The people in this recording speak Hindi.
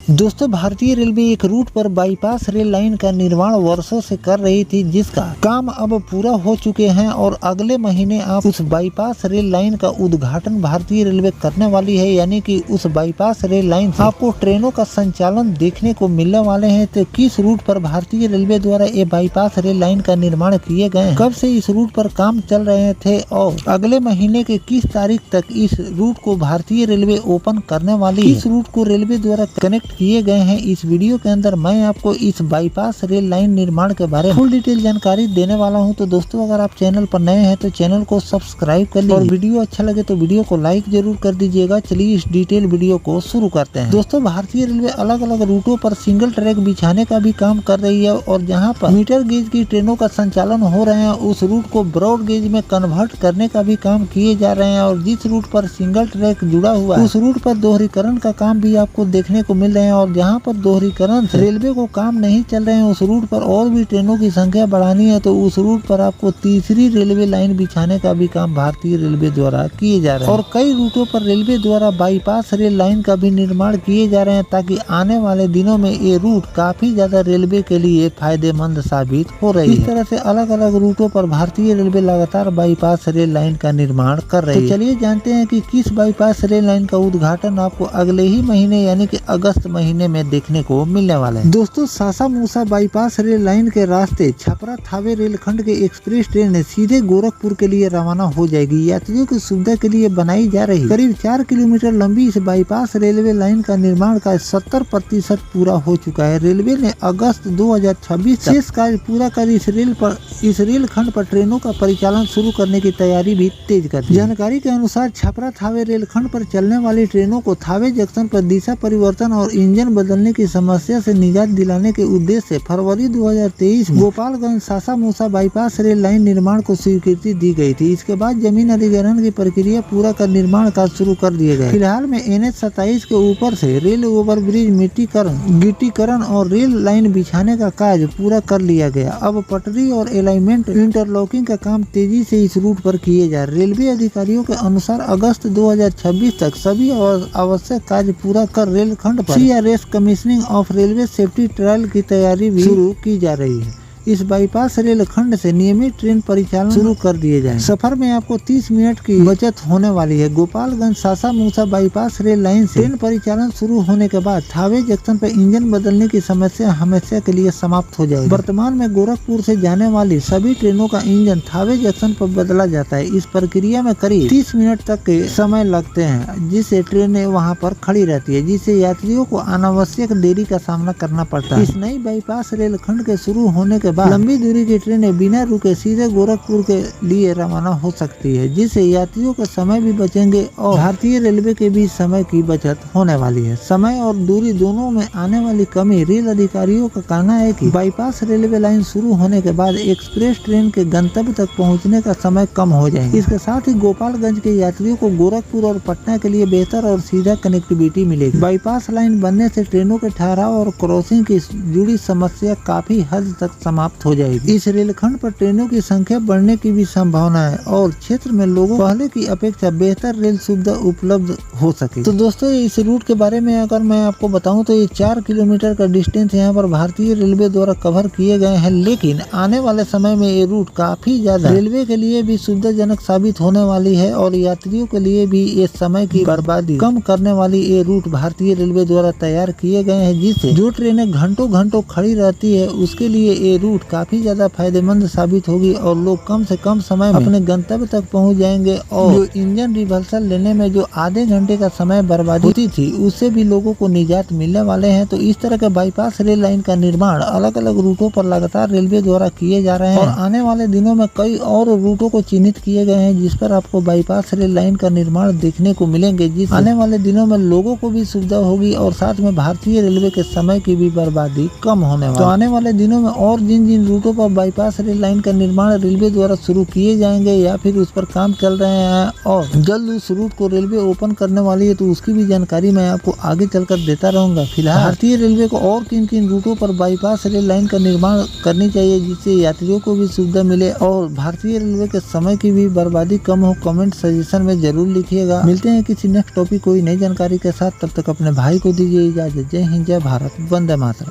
दोस्तों, भारतीय रेलवे एक रूट पर बाईपास रेल लाइन का निर्माण वर्षों से कर रही थी, जिसका काम अब पूरा हो चुके हैं और अगले महीने आप उस बाईपास रेल लाइन का उद्घाटन भारतीय रेलवे करने वाली है। यानी कि उस बाईपास रेल लाइन से आपको ट्रेनों का संचालन देखने को मिलने वाले हैं। तो किस रूट पर भारतीय रेलवे द्वारा ये बाईपास रेल लाइन का निर्माण किए गए हैं, कब से इस रूट पर काम चल रहे थे और अगले महीने के किस तारीख तक इस रूट को भारतीय रेलवे ओपन करने वाली है, इस रूट को रेलवे द्वारा कनेक्ट किए गए हैं, इस वीडियो के अंदर मैं आपको इस बाईपास रेल लाइन निर्माण के बारे में फुल डिटेल जानकारी देने वाला हूं। तो दोस्तों, अगर आप चैनल पर नए हैं तो चैनल को सब्सक्राइब कर लीजिए और वीडियो अच्छा लगे तो वीडियो को लाइक जरूर कर दीजिएगा। चलिए इस डिटेल वीडियो को शुरू करते हैं। दोस्तों, भारतीय रेलवे अलग अलग रूटों पर सिंगल ट्रैक बिछाने का भी काम कर रही है और जहाँ पर मीटर गेज की ट्रेनों का संचालन हो रहे हैं, उस रूट को ब्रॉड गेज में कन्वर्ट करने का भी काम किए जा रहे हैं। और जिस रूट पर सिंगल ट्रैक जुड़ा हुआ है, उस रूट पर दोहरीकरण का काम भी आपको देखने को मिल रहे हैं। और जहां पर दोहरीकरण से रेलवे को काम नहीं चल रहे हैं, उस रूट पर और भी ट्रेनों की संख्या बढ़ानी है, तो उस रूट पर आपको तीसरी रेलवे लाइन बिछाने का भी काम भारतीय रेलवे द्वारा किए जा रहे हैं। और कई रूटों पर रेलवे द्वारा बाईपास रेल लाइन का भी निर्माण किए जा रहे हैं, ताकि आने वाले दिनों में ये रूट काफी ज्यादा रेलवे के लिए फायदेमंद साबित हो रही है। इस तरह से अलग अलग रूटों पर भारतीय रेलवे लगातार बाईपास रेल लाइन का निर्माण कर रही है। तो चलिए जानते हैं कि किस बाईपास रेल लाइन का उद्घाटन आपको अगले ही महीने यानी कि अगस्त महीने में देखने को मिलने वाला है। दोस्तों, सासा मूसा बाईपास रेल लाइन के रास्ते छपरा थावे रेलखंड के एक्सप्रेस ट्रेन सीधे गोरखपुर के लिए रवाना हो जाएगी। यात्रियों की सुविधा के लिए बनाई जा रही करीब 4 किलोमीटर लंबी इस बाईपास रेलवे लाइन का निर्माण का 70% पूरा हो चुका है। रेलवे ने अगस्त 2026 शेष कार्य पूरा कर इस रेल खंड पर ट्रेनों का परिचालन शुरू करने की तैयारी भी तेज कर दी। जानकारी के अनुसार छपरा थावे रेलखंड पर चलने वाली ट्रेनों को थावे जंक्शन पर दिशा परिवर्तन और इंजन बदलने की समस्या से निजात दिलाने के उद्देश्य से फरवरी 2023 गोपालगंज सासा मूसा बाईपास रेल लाइन निर्माण को स्वीकृति दी गई थी। इसके बाद जमीन अधिग्रहण की प्रक्रिया पूरा कर निर्माण कार्य शुरू कर दिए गए। फिलहाल में NH 27 के ऊपर से रेल ओवरब्रिज गिट्टीकरण और रेल लाइन बिछाने का कार्य पूरा कर लिया गया। अब पटरी और अलाइनमेंट इंटरलॉकिंग का काम तेजी से इस रूट पर किए जा रहे। रेलवे अधिकारियों के अनुसार अगस्त 2026 तक सभी आवश्यक कार्य पूरा कर रेल खंड पर CRS commissioning of railway safety trial की तैयारी भी शुरू की जा रही है। इस बाईपास रेल खंड से नियमित ट्रेन परिचालन शुरू कर दिए जाए। सफर में आपको 30 मिनट की बचत होने वाली है। गोपालगंज सासा मूसा बाईपास रेल लाइन से ट्रेन परिचालन शुरू होने के बाद थावे जंक्शन पर इंजन बदलने की समस्या हमेशा के लिए समाप्त हो जाएगी। वर्तमान में गोरखपुर से जाने वाली सभी ट्रेनों का इंजन थावे जंक्शन पर बदला जाता है। इस प्रक्रिया में करीब 30 मिनट तक के समय लगते हैं, जिससे ट्रेनें वहां पर खड़ी रहती है, जिससे यात्रियों को अनावश्यक देरी का सामना करना पड़ता है। इस नई बाईपास रेल खंड के शुरू होने के लंबी दूरी की ट्रेनें बिना रुके सीधे गोरखपुर के लिए रवाना हो सकती है, जिससे यात्रियों के समय भी बचेंगे और भारतीय रेलवे के भी समय की बचत होने वाली है। समय और दूरी दोनों में आने वाली कमी रेल अधिकारियों का कहना है कि बाईपास रेलवे लाइन शुरू होने के बाद एक्सप्रेस ट्रेन के गंतव्य तक पहुंचने का समय कम हो जाएगा। इसके साथ ही गोपालगंज के यात्रियों को गोरखपुर और पटना के लिए बेहतर और सीधा कनेक्टिविटी मिलेगी। बाईपास लाइन बनने से ट्रेनों के ठहराव और क्रॉसिंग की जुड़ी समस्या काफी हद तक समाप्त हो जाएगी। इस रेलखंड पर ट्रेनों की संख्या बढ़ने की भी संभावना है और क्षेत्र में लोगों पहले की अपेक्षा बेहतर रेल सुविधा उपलब्ध हो सके। तो दोस्तों, इस रूट के बारे में अगर मैं आपको बताऊं तो ये 4 किलोमीटर का डिस्टेंस यहाँ पर भारतीय रेलवे द्वारा कवर किए गए हैं, लेकिन आने वाले समय में ये रूट काफी ज्यादा रेलवे के लिए भी सुविधाजनक साबित होने वाली है और यात्रियों के लिए भी ये समय की बर्बादी कम करने वाली ये रूट भारतीय रेलवे द्वारा तैयार किए गए हैं, जिससे जो ट्रेनें घंटों घंटों खड़ी रहती है उसके लिए ये रूट काफी ज्यादा फायदेमंद साबित होगी और लोग कम से कम समय में अपने गंतव्य तक पहुंच जाएंगे। और जो इंजन रिवर्सल लेने में जो आधे घंटे का समय बर्बादी होती थी, उससे भी लोगों को निजात मिलने वाले हैं। तो इस तरह के बाईपास रेल लाइन का निर्माण अलग अलग रूटों पर लगातार रेलवे द्वारा किए जा रहे हैं और आने वाले दिनों में कई और रूटों को चिन्हित किए गए हैं, जिस पर आपको बाईपास रेल लाइन का निर्माण देखने को मिलेंगे, जिस आने वाले दिनों में लोगों को भी सुविधा होगी और साथ में भारतीय रेलवे के समय की भी बर्बादी कम होने वाली। तो आने वाले दिनों में और जिन जिन रूटों पर बाईपास रेल लाइन का निर्माण रेलवे द्वारा शुरू किए जाएंगे या फिर उस पर काम चल रहे हैं और जल्द उस रूट को रेलवे ओपन करने वाली है, तो उसकी भी जानकारी मैं आपको आगे चलकर देता रहूंगा। फिलहाल भारतीय रेलवे को और किन किन रूटों पर बाईपास रेल लाइन का निर्माण करनी चाहिए जिससे यात्रियों को भी सुविधा मिले और भारतीय रेलवे के समय की भी बर्बादी कम हो, कमेंट सजेशन में जरूर लिखिएगा। मिलते हैं किसी नेक्स्ट टॉपिक कोई नई जानकारी के साथ, तब तक अपने भाई को दीजिए इजाजत। जय हिंद, जय भारत, वंदे मातरम।